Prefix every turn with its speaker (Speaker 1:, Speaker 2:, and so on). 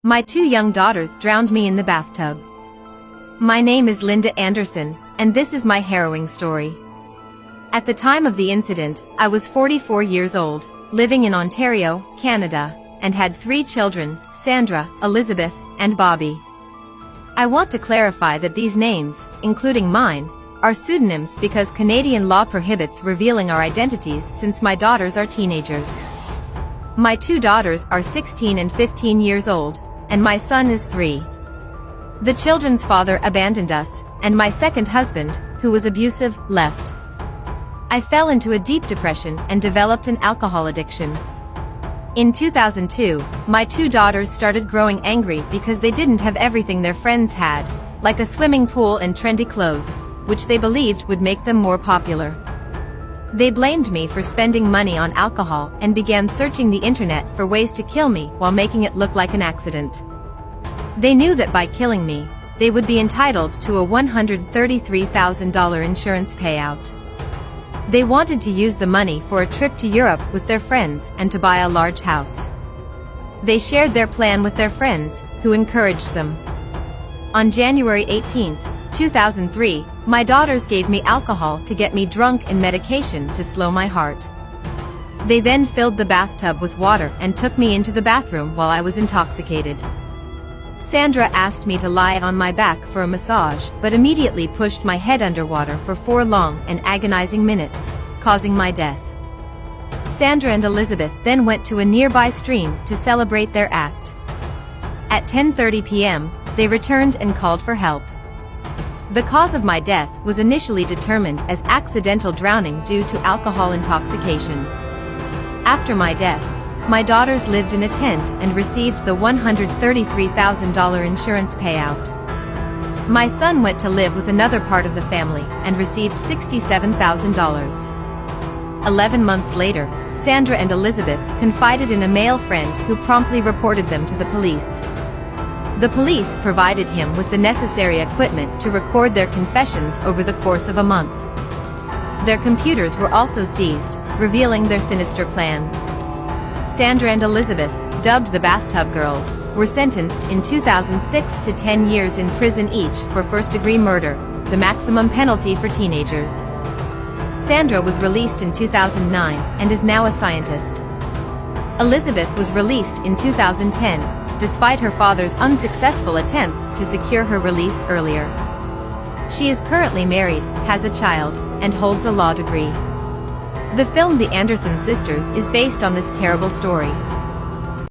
Speaker 1: My two young daughters drowned me in the bathtub. My name is Linda Anderson, and this is my harrowing story. At the time of the incident, I was 44 years old, living in Ontario, Canada, and had 3 children, Sandra, Elizabeth, and Bobby. I want to clarify that these names, including mine, are pseudonyms because Canadian law prohibits revealing our identities since my daughters are teenagers. My 2 daughters are 16 and 15 years old, and my son is 3. The children's father abandoned us, and my second husband, who was abusive, left. I fell into a deep depression and developed an alcohol addiction. In 2002, my 2 daughters started growing angry because they didn't have everything their friends had, like a swimming pool and trendy clothes, which they believed would make them more popular. They blamed me for spending money on alcohol and began searching the internet for ways to kill me while making it look like an accident. They knew that by killing me, they would be entitled to a $133,000 insurance payout. They wanted to use the money for a trip to Europe with their friends and to buy a large house. They shared their plan with their friends, who encouraged them. On January 18, 2003, my daughters gave me alcohol to get me drunk and medication to slow my heart. They then filled the bathtub with water and took me into the bathroom while I was intoxicated. Sandra asked me to lie on my back for a massage, but immediately pushed my head underwater for 4 long and agonizing minutes, causing my death. Sandra and Elizabeth then went to a nearby stream to celebrate their act. At 10:30 p.m., they returned and called for help. The cause of my death was initially determined as accidental drowning due to alcohol intoxication. After my death, my daughters lived in a tent and received the $133,000 insurance payout. My son went to live with another part of the family and received $67,000. 11 months later, Sandra and Elizabeth confided in a male friend who promptly reported them to the police. The police provided him with the necessary equipment to record their confessions over the course of a month. Their computers were also seized, revealing their sinister plan. Sandra and Elizabeth, dubbed the Bathtub Girls, were sentenced in 2006 to 10 years in prison each for first-degree murder, the maximum penalty for teenagers. Sandra was released in 2009 and is now a scientist. Elizabeth was released in 2010, despite her father's unsuccessful attempts to secure her release earlier. She is currently married, has a child, and holds a law degree. The film The Anderson Sisters is based on this terrible story.